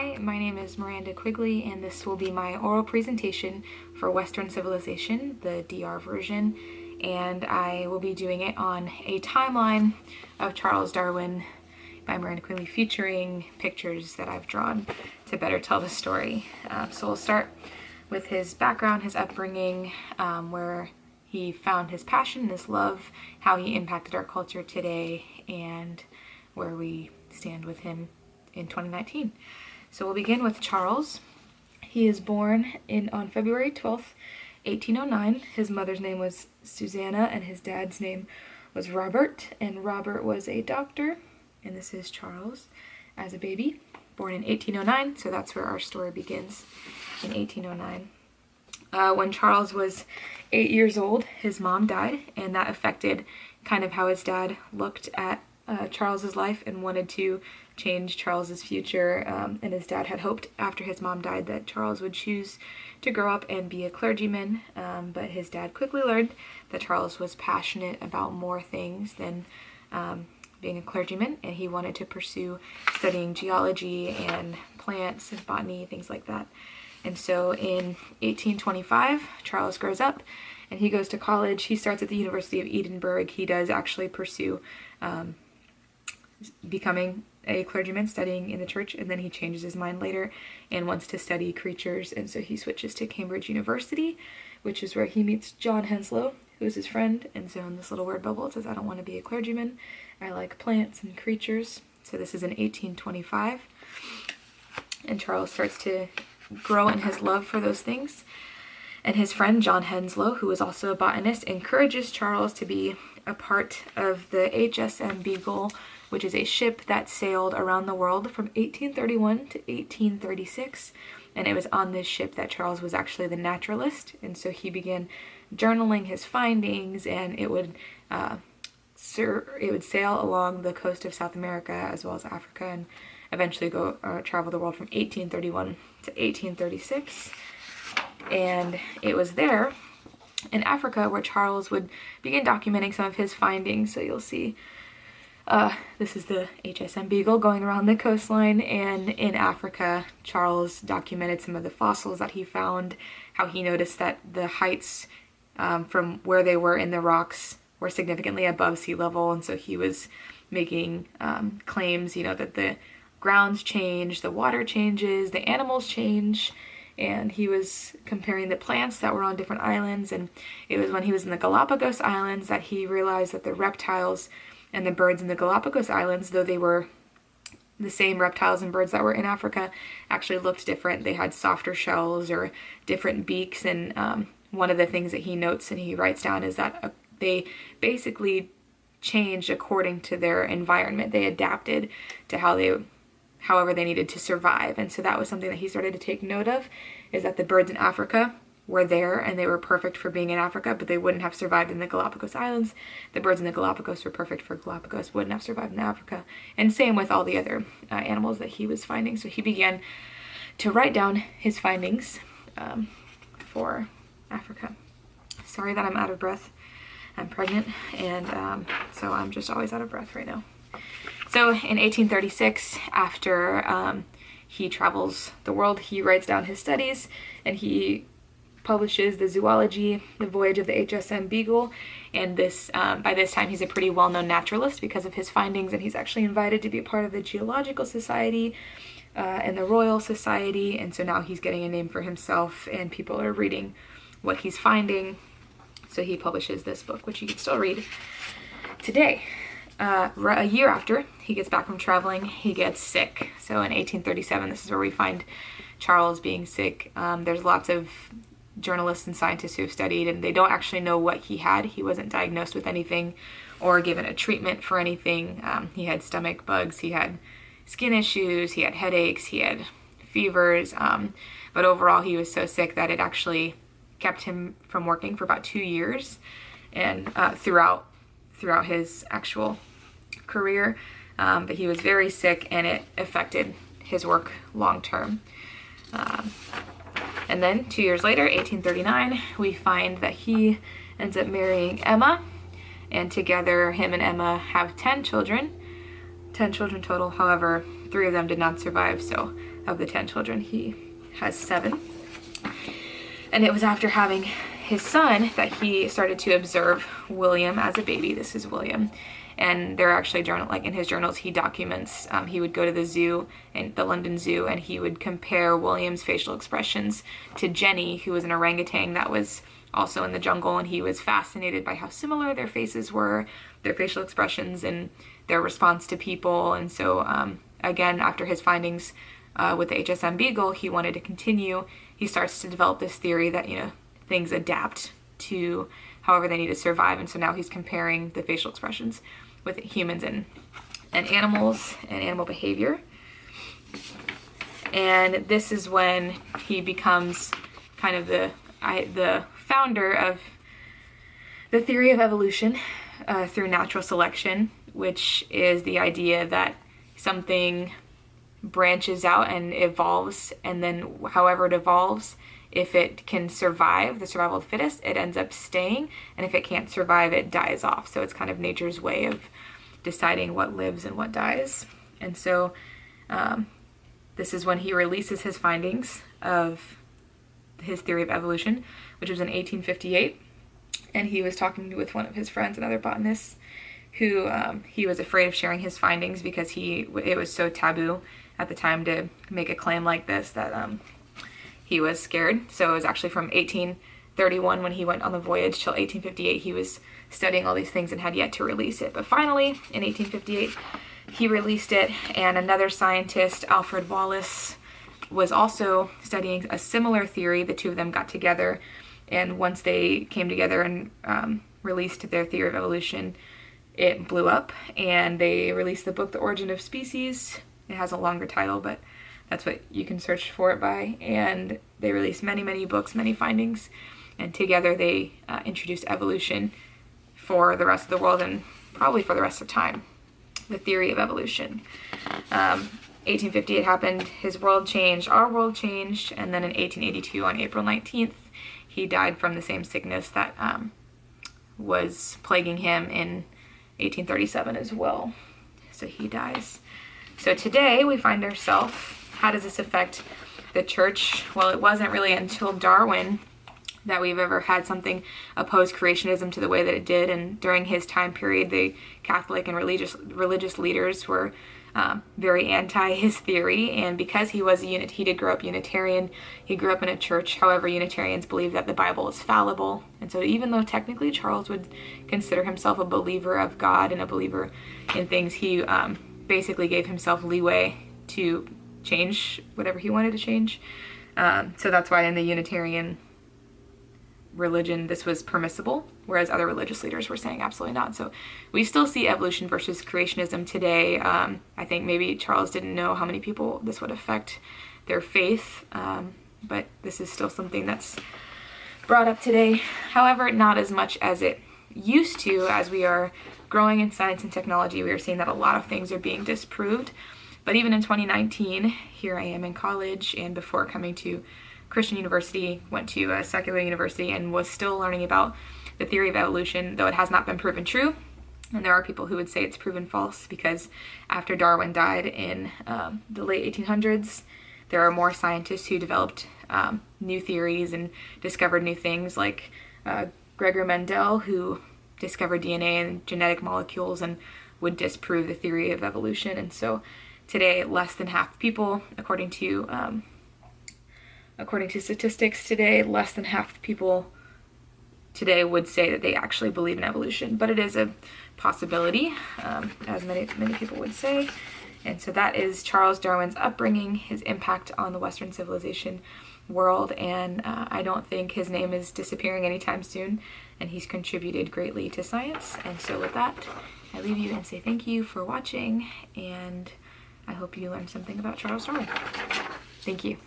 Hi, my name is Miranda Quigley, and this will be my oral presentation for Western Civilization, the DR version, and I will be doing it on a timeline of Charles Darwin by Miranda Quigley, featuring pictures that I've drawn to better tell the story. So we'll start with his background, his upbringing, where he found his passion, his love, how he impacted our culture today, and where we stand with him in 2019. So we'll begin with Charles. He is born on February 12th, 1809. His mother's name was Susanna and his dad's name was Robert, and Robert was a doctor, and this is Charles as a baby, born in 1809, so that's where our story begins, in 1809. When Charles was 8 years old, his mom died, and that affected kind of how his dad looked at Charles's life and wanted to change Charles's future, and his dad had hoped after his mom died that Charles would choose to grow up and be a clergyman, but his dad quickly learned that Charles was passionate about more things than being a clergyman, and he wanted to pursue studying geology and plants and botany, things like that. And so in 1825, Charles grows up and he goes to college. He starts at the University of Edinburgh. He does actually pursue becoming a clergyman, studying in the church, and then he changes his mind later and wants to study creatures, and so he switches to Cambridge University, which is where he meets John Henslow, who is his friend. And so in this little word bubble it says, "I don't want to be a clergyman, I like plants and creatures." So this is in 1825, and Charles starts to grow in his love for those things. And his friend John Henslow, who is also a botanist, encourages Charles to be a part of the HSM Beagle, which is a ship that sailed around the world from 1831 to 1836. And it was on this ship that Charles was actually the naturalist. And so he began journaling his findings, and it would sail along the coast of South America as well as Africa, and eventually go travel the world from 1831 to 1836. And it was there in Africa where Charles would begin documenting some of his findings. So you'll see this is the HSM Beagle going around the coastline, and in Africa Charles documented some of the fossils that he found, how he noticed that the heights from where they were in the rocks were significantly above sea level, and so he was making claims, that the grounds change, the water changes, the animals change, and he was comparing the plants that were on different islands. And it was when he was in the Galapagos Islands that he realized that the reptiles and the birds in the Galapagos Islands, though they were the same reptiles and birds that were in Africa, actually looked different. They had softer shells or different beaks, and one of the things that he notes and he writes down is that they basically changed according to their environment. They adapted to however they needed to survive. And so that was something that he started to take note of, is that the birds in Africa were there and they were perfect for being in Africa, but they wouldn't have survived in the Galapagos Islands. The birds in the Galapagos were perfect for Galapagos, wouldn't have survived in Africa. And same with all the other animals that he was finding. So he began to write down his findings for Africa. Sorry that I'm out of breath. I'm pregnant, and so I'm just always out of breath right now. So in 1836, after he travels the world, he writes down his studies, and he publishes the zoology, the voyage of the HSM Beagle. And this, by this time, he's a pretty well-known naturalist because of his findings, and he's actually invited to be a part of the Geological Society and the Royal Society. And so now he's getting a name for himself, and people are reading what he's finding. So he publishes this book, which you can still read today. A year after he gets back from traveling, he gets sick. So in 1837, this is where we find Charles being sick. There's lots of journalists and scientists who have studied, and they don't actually know what he had. He wasn't diagnosed with anything or given a treatment for anything. He had stomach bugs, he had skin issues, he had headaches, he had fevers, but overall he was so sick that it actually kept him from working for about 2 years, and throughout his actual career, but he was very sick, and it affected his work long term. And then 2 years later, 1839, we find that he ends up marrying Emma, and together him and Emma have 10 children total. However, 3 of them did not survive, so of the 10 children, he has 7. And it was after having his son that he started to observe William as a baby. This is William. And there are actually in his journals, he documents, he would go to the zoo, and the London Zoo, and he would compare William's facial expressions to Jenny, who was an orangutan that was also in the jungle, and he was fascinated by how similar their faces were, their facial expressions, and their response to people. And so, again, after his findings with the HSM Beagle, he wanted to continue. He starts to develop this theory that, things adapt to however they need to survive, and so now he's comparing the facial expressions with humans and animals and animal behavior. And this is when he becomes kind of the founder of the theory of evolution through natural selection, which is the idea that something branches out and evolves, and then however it evolves, if it can survive, the survival of the fittest, it ends up staying, and if it can't survive, it dies off. So it's kind of nature's way of deciding what lives and what dies. And so this is when he releases his findings of his theory of evolution, which was in 1858. And he was talking with one of his friends, another botanist, who he was afraid of sharing his findings because it was so taboo at the time to make a claim like this that he was scared. So it was actually from 1831 when he went on the voyage till 1858 he was studying all these things and had yet to release it. But finally, in 1858, he released it, and another scientist, Alfred Wallace, was also studying a similar theory. The two of them got together, and once they came together and released their theory of evolution, it blew up, and they released the book, The Origin of Species. It has a longer title, but that's what you can search for it by. And they released many, many books, many findings, and together they introduced evolution for the rest of the world and probably for the rest of time, the theory of evolution. 1858 happened, his world changed, our world changed, and then in 1882 on April 19th, he died from the same sickness that was plaguing him in 1837 as well. So he dies. So today we find ourselves, how does this affect the church? Well, it wasn't really until Darwin that we've ever had something oppose creationism to the way that it did, and during his time period, the Catholic and religious leaders were very anti his theory, and because he was he did grow up Unitarian, he grew up in a church. However, Unitarians believe that the Bible is fallible, and so even though technically Charles would consider himself a believer of God and a believer in things, he basically gave himself leeway to change whatever he wanted to change. So that's why in the Unitarian religion this was permissible, whereas other religious leaders were saying absolutely not. So we still see evolution versus creationism today. I think maybe Charles didn't know how many people this would affect their faith, but this is still something that's brought up today. However, not as much as it used to. As we are growing in science and technology, we are seeing that a lot of things are being disproved. But even in 2019, here I am in college, and before coming to Christian university, went to a secular university and was still learning about the theory of evolution, though it has not been proven true. And there are people who would say it's proven false, because after Darwin died in the late 1800s, there are more scientists who developed new theories and discovered new things, like Gregor Mendel, who discovered DNA and genetic molecules and would disprove the theory of evolution. And so today, less than half people, according to statistics today, less than half the people today would say that they actually believe in evolution. But it is a possibility, as many people would say. And so that is Charles Darwin's upbringing, his impact on the Western civilization world, and I don't think his name is disappearing anytime soon, and he's contributed greatly to science. And so with that, I leave you and say thank you for watching, and I hope you learned something about Charles Darwin. Thank you.